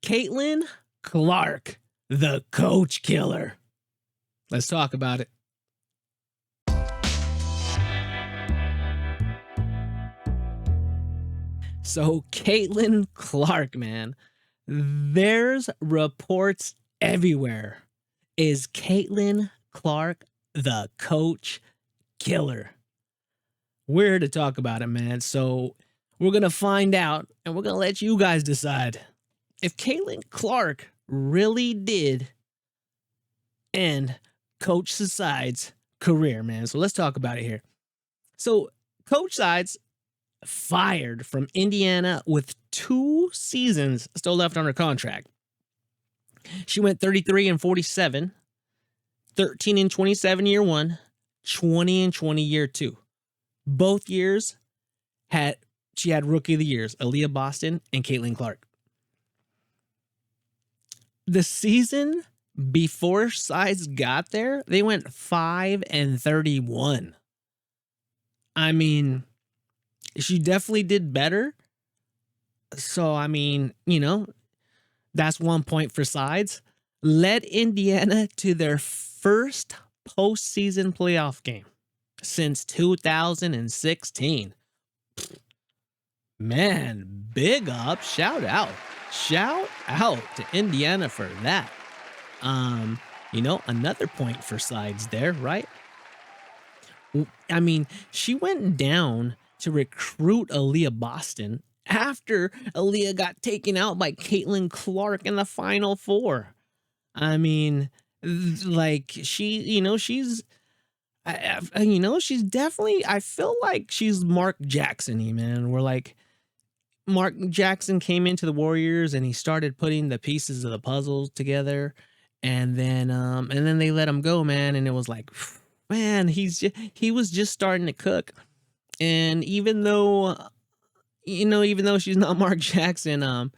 Caitlin Clark, the coach killer. Let's talk about it. So, Caitlin Clark, man, there's reports everywhere. Is Caitlin Clark the coach killer? We're here to talk about it, man. So, we're going to find out and we're going to let you guys decide if Caitlin Clark really did end Coach Sides' career, man. So, let's talk about it here. So, Coach Sides fired from Indiana with 2 seasons still left on her contract. She went 33-47, 13-27 year 1, 20-20 year 2. Both years she had rookie of the years, Aaliyah Boston and Caitlin Clark. The season before Sides got there, they went 5-31. I mean, she definitely did better. So, I mean, that's 1 point for Sides. Led Indiana to their first postseason playoff game since 2016. Man, big up. Shout out to Indiana for that. Another point for Sides there, right? I mean, she went down to recruit Aaliyah Boston after Aaliyah got taken out by Caitlin Clark in the Final Four. I mean, like she's definitely, I feel like she's Mark Jackson-y, man. We're like, Mark Jackson came into the Warriors and he started putting the pieces of the puzzle together, and then they let him go, man. And it was like, man, he was just starting to cook. And even though she's not Mark Jackson,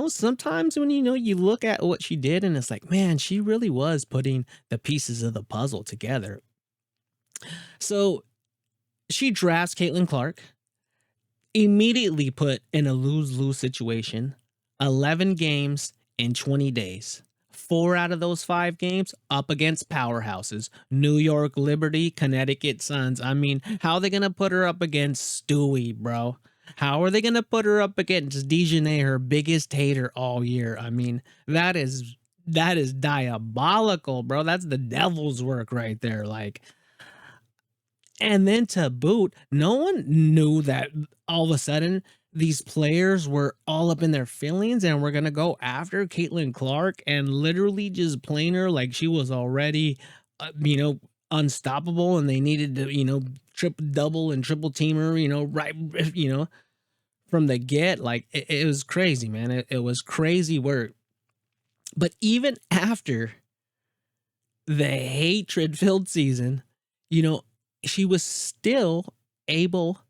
sometimes when you look at what she did and it's like, man, she really was putting the pieces of the puzzle together. So she drafts Caitlin Clark, immediately put in a lose-lose situation, 11 games in 20 days. 4 out of those 5 games up against powerhouses, New York Liberty, Connecticut Suns. I mean, how are they going to put her up against Stewie, bro? How are they going to put her up against Dejanay, her biggest hater all year? I mean, that is diabolical, bro. That's the devil's work right there. Like, and then to boot, no one knew that all of a sudden these players were all up in their feelings and we're going to go after Caitlin Clark and literally just playing her like she was already, unstoppable, and they needed to, double and triple team her, right, from the get. Like, it was crazy, man. It was crazy work. But even after the hatred-filled season, she was still able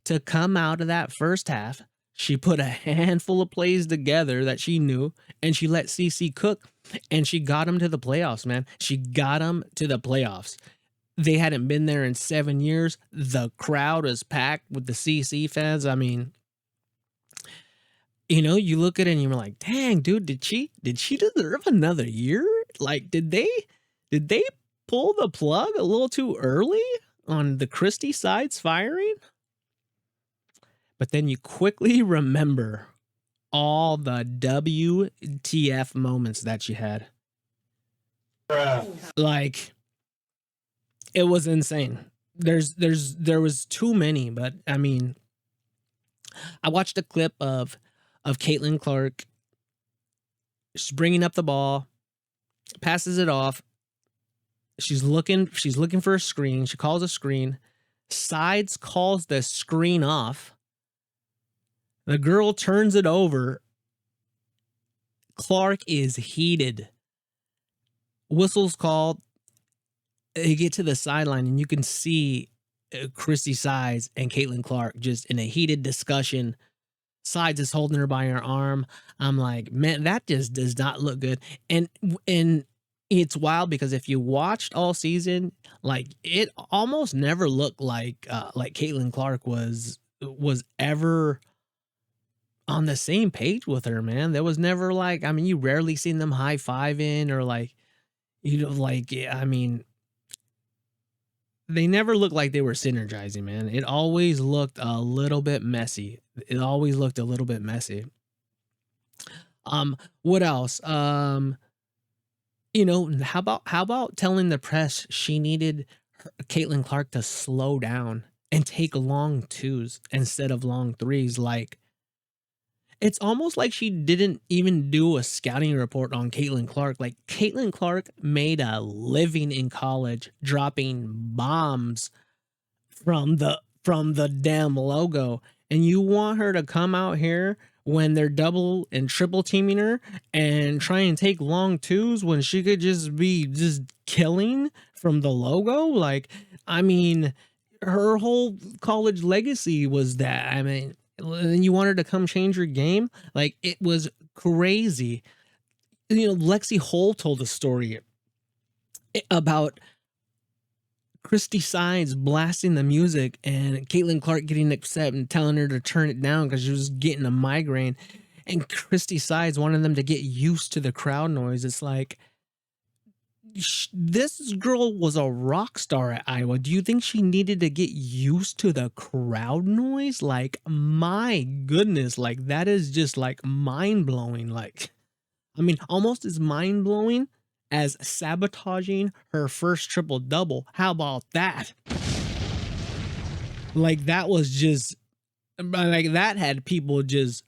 to come out of that first half. She put a handful of plays together that she knew, and she let CC cook, and she got them to the playoffs, man. She got them to the playoffs. They hadn't been there in 7 years. The crowd was packed with the CC fans. I mean, you look at it and you're like, dang, dude, did she deserve another year? Like, did they pull the plug a little too early on the Christie Sides firing? But then you quickly remember all the WTF moments that she had. Like, it was insane. There was too many, but I mean, I watched a clip of Caitlin Clark. She's bringing up the ball, passes it off. She's looking for a screen. She calls a screen. Sides calls the screen off. The girl turns it over. Clark is heated. Whistle's called. They get to the sideline, and you can see Christie Sides and Caitlin Clark just in a heated discussion. Sides is holding her by her arm. I'm like, man, that just does not look good. And it's wild because if you watched all season, like, it almost never looked like Caitlin Clark was ever on the same page with her, man. There was never like, I mean, you rarely seen them high-fiving or like, like, yeah, I mean, they never looked like they were synergizing, man. It always looked a little bit messy. It always looked a little bit messy. What else? How about telling the press she needed Caitlin Clark to slow down and take long twos instead of long threes? Like, it's almost like she didn't even do a scouting report on Caitlin Clark. Like, Caitlin Clark made a living in college dropping bombs from the damn logo, and you want her to come out here when they're double and triple teaming her and try and take long twos when she could just be just killing from the logo. Like, I mean, her whole college legacy was that. I mean, and you want her to come change your game? Like, it was crazy. Lexi Hole told a story about Christie Sides blasting the music and Caitlin Clark getting upset and telling her to turn it down because she was getting a migraine. And Christie Sides wanted them to get used to the crowd noise. It's like, this girl was a rock star at Iowa. Do you think she needed to get used to the crowd noise? Like, my goodness, like, that is just like mind blowing. Like, I mean, almost as mind blowing as sabotaging her first triple double. How about that? Like, that was just like, that had people just,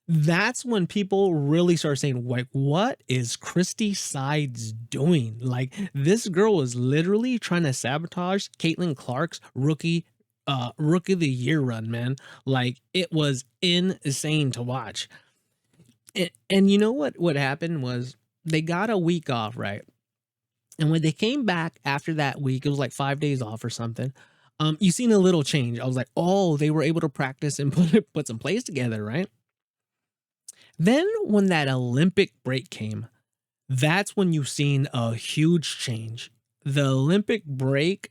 that's when people really start saying, like, what is Christie Sides doing? Like, this girl was literally trying to sabotage Caitlin Clark's rookie of the year run, man. Like, it was insane to watch. And you know what happened was they got a week off, right? And when they came back after that week, it was like 5 days off or something. You seen a little change. I was like, oh, they were able to practice and put some plays together, right? Then when that Olympic break came, that's when you've seen a huge change. The Olympic break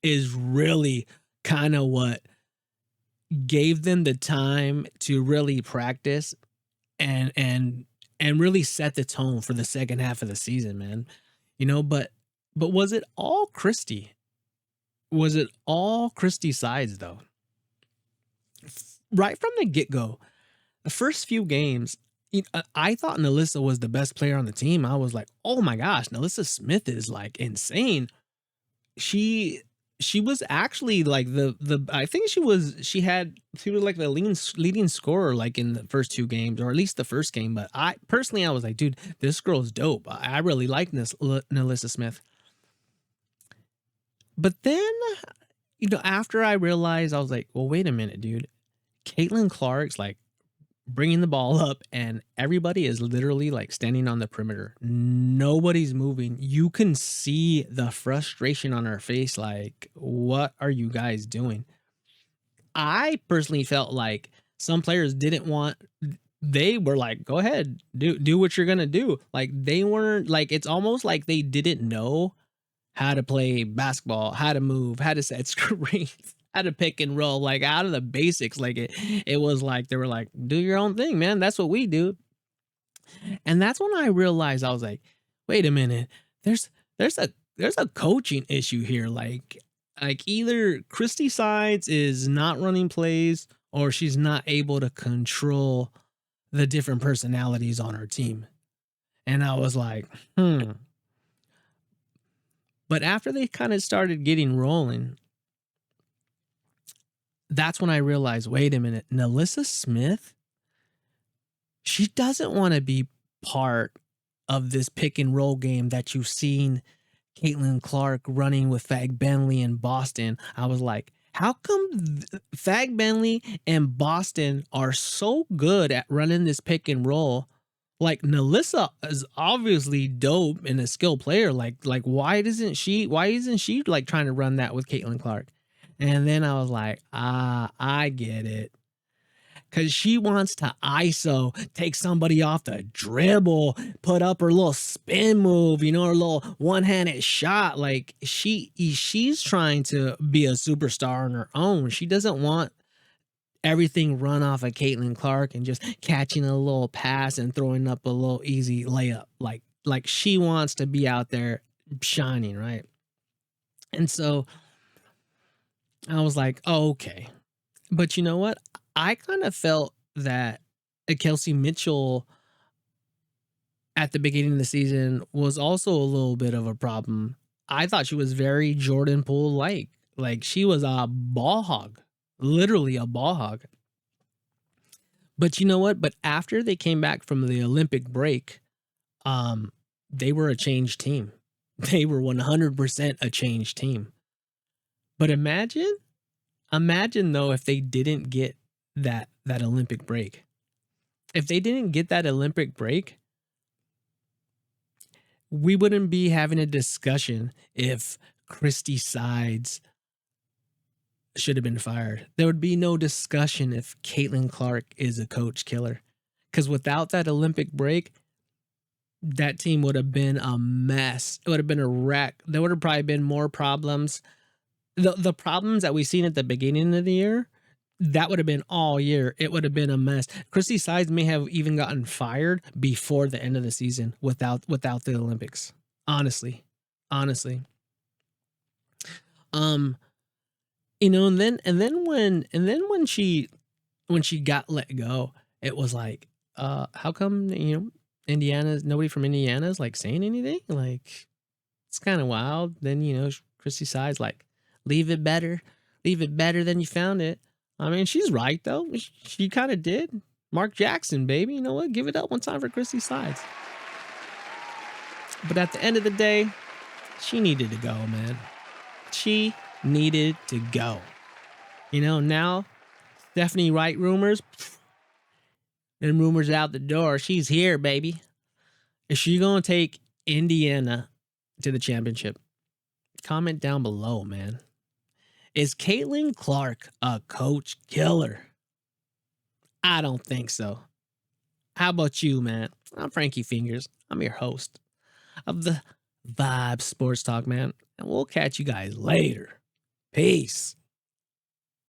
is really kind of what gave them the time to really practice and really set the tone for the second half of the season, man. But was it all Christie? Was it all Christie Sides though? Right from the get go, the first few games, I thought Nalissa was the best player on the team. I was like, oh my gosh, Nalissa Smith is like insane. She she was actually like the I think she was like the leading scorer like in the first two games, or at least the first game. But I personally, I was like, dude, this girl's dope. I really like this Nalissa Smith. But then, after I realized, I was like, well, wait a minute, dude. Caitlin Clark's like bringing the ball up, and everybody is literally like standing on the perimeter. Nobody's moving. You can see the frustration on her face. Like, what are you guys doing? I personally felt like some players didn't want. They were like, "Go ahead, do what you're gonna do." Like, they weren't like. It's almost like they didn't know how to play basketball, how to move, how to set screens, how to pick and roll, like out of the basics. Like, it was like they were like, do your own thing, man. That's what we do. And that's when I realized, I was like, wait a minute, there's there's a coaching issue here. Like either Christy Sides is not running plays or she's not able to control the different personalities on her team. And I was like, hmm. But after they kind of started getting rolling, that's when I realized, wait a minute, Nalissa Smith, she doesn't want to be part of this pick and roll game that you've seen Caitlin Clark running with Fag Bentley in Boston. I was like, how come Fag Bentley and Boston are so good at running this pick and roll? Like, Nalissa is obviously dope and a skilled player. Like why isn't she like trying to run that with Caitlin Clark? And then I was like, I get it. Cause she wants to ISO, take somebody off the dribble, put up her little spin move, her little one-handed shot. Like, she's trying to be a superstar on her own. She doesn't want everything run off of Caitlin Clark and just catching a little pass and throwing up a little easy layup. Like she wants to be out there shining, right? And so I was like, oh, okay. But you know what? I kind of felt that Kelsey Mitchell at the beginning of the season was also a little bit of a problem. I thought she was very Jordan Poole like. Like she was a ball hog, literally a ball hog. But you know what? But after they came back from the Olympic break, um, they were a changed team. They were 100% a changed team. But imagine though if they didn't get that Olympic break. If they didn't get that Olympic break, we wouldn't be having a discussion if Christie Sides should have been fired. There would be no discussion if Caitlin Clark is a coach killer. Because without that Olympic break, that team would have been a mess. It would have been a wreck. There would have probably been more problems. The problems that we've seen at the beginning of the year, that would have been all year. It would have been a mess. Christie Sides may have even gotten fired before the end of the season without the Olympics. Honestly. Um, and then when she got let go, it was like, how come nobody from Indiana's like saying anything? Like it's kind of wild. Then Christie Sides like leave it better than you found it. I mean, she's right though. She kind of did. Mark Jackson, baby. You know what? Give it up one time for Christie Sides. But at the end of the day, she needed to go, man. She needed to go. Now Stephanie Wright rumors, and rumors out the door. She's here, baby. Is she gonna take Indiana to the championship? Comment down below, man. Is Caitlin Clark a coach killer? I don't think so. How about you, man? I'm Frankie Fingers. I'm your host of the Vibe Sports Talk, man. And we'll catch you guys later. Peace.